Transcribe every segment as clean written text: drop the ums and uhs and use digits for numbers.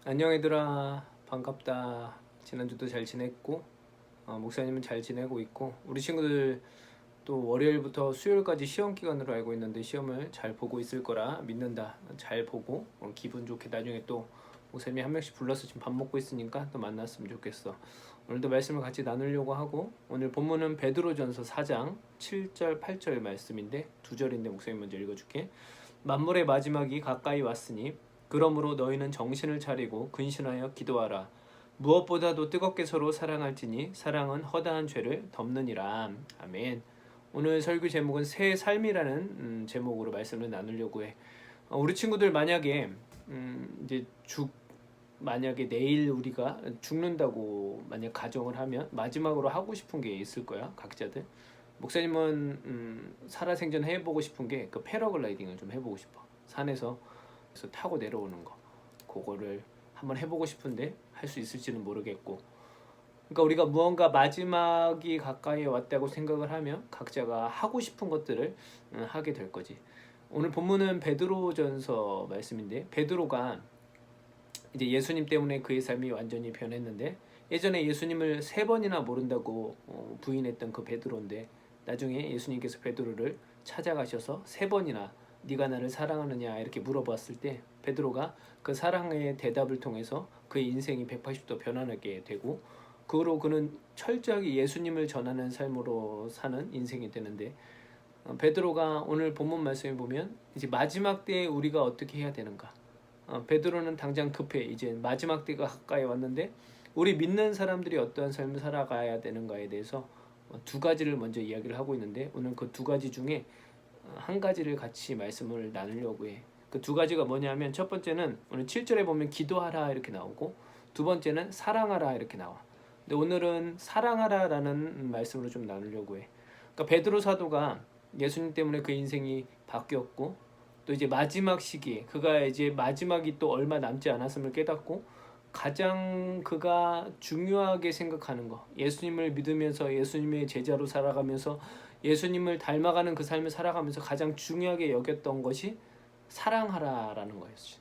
안녕 얘들아, 반갑다. 지난주도 잘 지냈고 목사님은 잘 지내고 있고, 우리 친구들 또 월요일부터 수요일까지 시험 기간으로 알고 있는데 시험을 잘 보고 있을 거라 믿는다. 잘 보고 기분 좋게 나중에 또 목사님이 한 명씩 불러서 지금 밥 먹고 있으니까 또 만났으면 좋겠어. 오늘도 말씀을 같이 나누려고 하고, 오늘 본문은 베드로전서 4장 7절 8절 말씀인데, 2절인데 목사님 먼저 읽어줄게. 만물의 마지막이 가까이 왔으니 그러므로 너희는 정신을 차리고 근신하여 기도하라. 무엇보다도 뜨겁게 서로 사랑할지니 사랑은 허다한 죄를 덮느니라. 아멘. 오늘 설교 제목은 새 삶이라는 제목으로 말씀을 나누려고 해. 우리 친구들 만약에 이제 만약에 내일 우리가 죽는다고 만약 가정을 하면 마지막으로 하고 싶은 게 있을 거야, 각자들. 목사님은 살아생전 해보고 싶은 게 그 패러글라이딩을 좀 해보고 싶어. 산에서 타고 내려오는 거, 그거를 한번 해보고 싶은데 할 수 있을지는 모르겠고, 그러니까 우리가 무언가 마지막이 가까이 왔다고 생각을 하면 각자가 하고 싶은 것들을 하게 될 거지. 오늘 본문은 베드로전서 말씀인데, 베드로가 이제 예수님 때문에 그의 삶이 완전히 변했는데, 예전에 예수님을 3번이나 모른다고 부인했던 그 베드로인데, 나중에 예수님께서 베드로를 찾아가셔서 3번이나 네가 나를 사랑하느냐 이렇게 물어봤을 때, 베드로가 그 사랑의 대답을 통해서 그의 인생이 180도 변화하게 되고, 그 후로 그는 철저하게 예수님을 전하는 삶으로 사는 인생이 되는데, 베드로가 오늘 본문 말씀에 보면 이제 마지막 때에 우리가 어떻게 해야 되는가. 베드로는 당장 급해. 이제 마지막 때가 가까이 왔는데 우리 믿는 사람들이 어떠한 삶을 살아가야 되는가에 대해서 2가지를 먼저 이야기를 하고 있는데, 오늘 그 2가지 중에 한 가지를 같이 말씀을 나누려고 해. 그 2가지가 뭐냐면, 첫 번째는 오늘 7절에 보면 기도하라 이렇게 나오고, 2번째는 사랑하라 이렇게 나와. 근데 오늘은 사랑하라라는 말씀으로 좀 나누려고 해. 그러니까 베드로 사도가 예수님 때문에 그 인생이 바뀌었고, 또 이제 마지막 시기에 그가 이제 마지막이 또 얼마 남지 않았음을 깨닫고, 가장 그가 중요하게 생각하는 거, 예수님을 믿으면서 예수님의 제자로 살아가면서 예수님을 닮아가는 그 삶을 살아가면서 가장 중요하게 여겼던 것이 사랑하라라는 거였죠.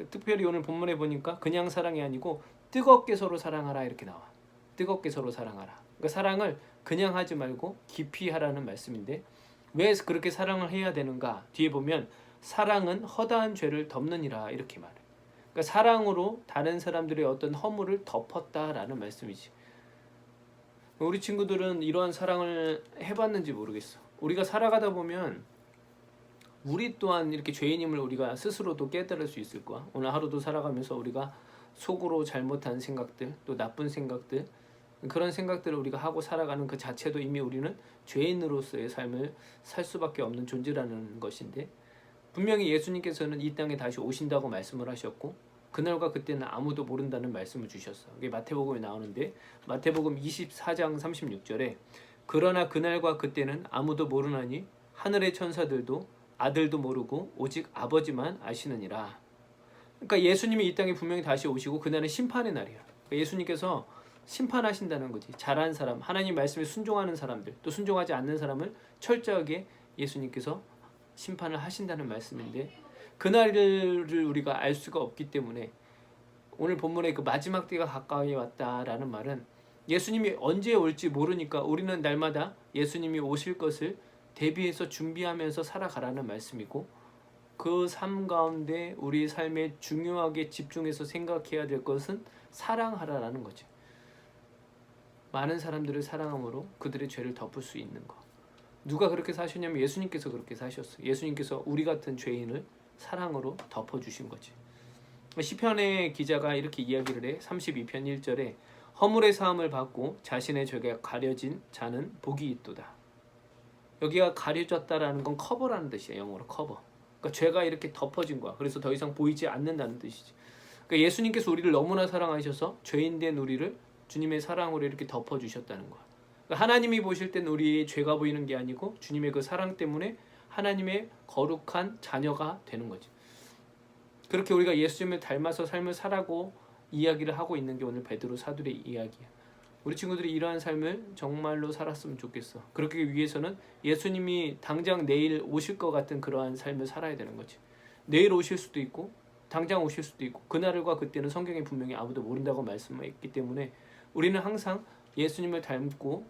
특별히 오늘 본문에 보니까 그냥 사랑이 아니고 뜨겁게 서로 사랑하라 이렇게 나와. 뜨겁게 서로 사랑하라. 그러니까 사랑을 그냥 하지 말고 깊이 하라는 말씀인데, 왜 그렇게 사랑을 해야 되는가? 뒤에 보면 사랑은 허다한 죄를 덮느니라 이렇게 말해. 그러니까 사랑으로 다른 사람들의 어떤 허물을 덮었다라는 말씀이지. 우리 친구들은 이러한 사랑을 해봤는지 모르겠어. 우리가 살아가다 보면 우리 또한 이렇게 죄인임을 우리가 스스로도 깨달을 수 있을 거야. 오늘 하루도 살아가면서 우리가 속으로 잘못한 생각들, 또 나쁜 생각들, 그런 생각들을 우리가 하고 살아가는 그 자체도 이미 우리는 죄인으로서의 삶을 살 수밖에 없는 존재라는 것인데, 분명히 예수님께서는 이 땅에 다시 오신다고 말씀을 하셨고, 그날과 그때는 아무도 모른다는 말씀을 주셨어. 이게 마태복음에 나오는데, 마태복음 24장 36절에 그러나 그날과 그때는 아무도 모르나니 하늘의 천사들도 아들도 모르고 오직 아버지만 아시느니라. 그러니까 예수님이 이 땅에 분명히 다시 오시고 그날은 심판의 날이야. 그러니까 예수님께서 심판하신다는 거지. 잘한 사람, 하나님 말씀에 순종하는 사람들, 또 순종하지 않는 사람을 철저하게 예수님께서 심판을 하신다는 말씀인데, 그날을 우리가 알 수가 없기 때문에 오늘 본문의 그 마지막 때가 가까이 왔다라는 말은 예수님이 언제 올지 모르니까 우리는 날마다 예수님이 오실 것을 대비해서 준비하면서 살아가라는 말씀이고, 그 삶 가운데 우리 삶에 중요하게 집중해서 생각해야 될 것은 사랑하라라는 거죠. 많은 사람들을 사랑함으로 그들의 죄를 덮을 수 있는 것. 누가 그렇게 사셨냐면 예수님께서 그렇게 사셨어요. 예수님께서 우리 같은 죄인을 사랑으로 덮어주신 거지. 시편의 기자가 이렇게 이야기를 해. 32편 1절에 허물의 사함을 받고 자신의 죄가 가려진 자는 복이 있도다. 여기가 가려졌다라는 건 커버라는 뜻이야. 영어로 커버. 그러니까 죄가 이렇게 덮어진 거야. 그래서 더 이상 보이지 않는다는 뜻이지. 그러니까 예수님께서 우리를 너무나 사랑하셔서 죄인된 우리를 주님의 사랑으로 이렇게 덮어주셨다는 거야. 그러니까 하나님이 보실 땐 우리의 죄가 보이는 게 아니고 주님의 그 사랑 때문에 하나님의 거룩한 자녀가 되는 거지. 그렇게 우리가 예수님을 닮아서 삶을 살아고 이야기를 하고 있는 게 오늘 베드로 사도의 이야기야. 우리 친구들이 이러한 삶을 정말로 살았으면 좋겠어. 그렇기 위해서는 예수님이 당장 내일 오실 것 같은 그러한 삶을 살아야 되는 거지. 내일 오실 수도 있고 당장 오실 수도 있고 그날과 그때는 성경에 분명히 아무도 모른다고 말씀했기 때문에 우리는 항상 예수님을 닮고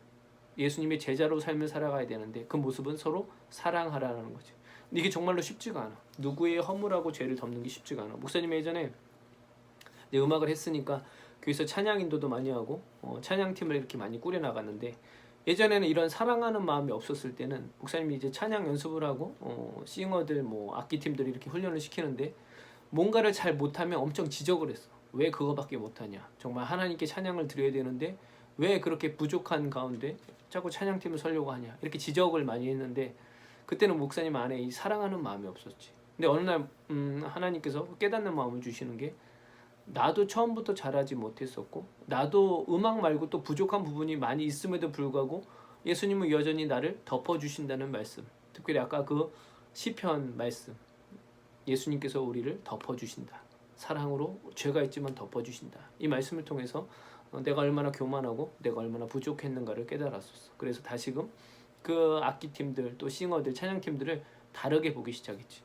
예수님의 제자로 삶을 살아가야 되는데 그 모습은 서로 사랑하라는 거지. 근데 이게 정말로 쉽지가 않아. 누구의 허물하고 죄를 덮는 게 쉽지가 않아. 목사님이 예전에 음악을 했으니까 교회에서 찬양 인도도 많이 하고 찬양팀을 이렇게 많이 꾸려 나갔는데 예전에는 이런 사랑하는 마음이 없었을 때는 목사님이 이제 찬양 연습을 하고 싱어들 뭐 악기팀들이 이렇게 훈련을 시키는데 뭔가를 잘 못하면 엄청 지적을 했어. 왜 그거밖에 못하냐. 정말 하나님께 찬양을 드려야 되는데 왜 그렇게 부족한 가운데 자꾸 찬양팀을 서려고 하냐. 이렇게 지적을 많이 했는데 그때는 목사님 안에 이 사랑하는 마음이 없었지. 근데 어느 날 하나님께서 깨닫는 마음을 주시는 게 나도 처음부터 잘하지 못했었고 나도 음악 말고 또 부족한 부분이 많이 있음에도 불구하고 예수님은 여전히 나를 덮어주신다는 말씀. 특별히 아까 그 시편 말씀. 예수님께서 우리를 덮어주신다. 사랑으로 죄가 있지만 덮어주신다. 이 말씀을 통해서 내가 얼마나 교만하고 내가 얼마나 부족했는가를 깨달았었어. 그래서 다시금 그 악기팀들 또 싱어들 찬양팀들을 다르게 보기 시작했지.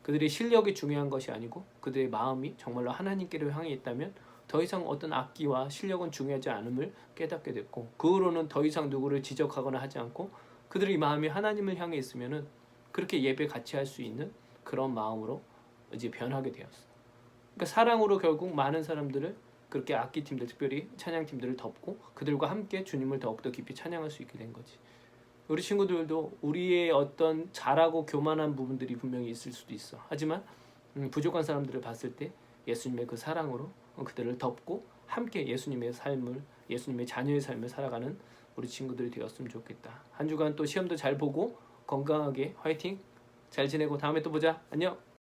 그들의 실력이 중요한 것이 아니고 그들의 마음이 정말로 하나님께로 향해 있다면 더 이상 어떤 악기와 실력은 중요하지 않음을 깨닫게 됐고 그 후로는 더 이상 누구를 지적하거나 하지 않고 그들의 마음이 하나님을 향해 있으면은 그렇게 예배 같이 할 수 있는 그런 마음으로 이제 변하게 되었어. 그러니까 사랑으로 결국 많은 사람들을 그렇게 악기팀들 특별히 찬양팀들을 덮고 그들과 함께 주님을 더욱더 깊이 찬양할 수 있게 된 거지. 우리 친구들도 우리의 어떤 잘하고 교만한 부분들이 분명히 있을 수도 있어. 하지만 부족한 사람들을 봤을 때 예수님의 그 사랑으로 그들을 덮고 함께 예수님의 삶을 예수님의 자녀의 삶을 살아가는 우리 친구들이 되었으면 좋겠다. 한 주간 또 시험도 잘 보고 건강하게 화이팅! 잘 지내고 다음에 또 보자. 안녕!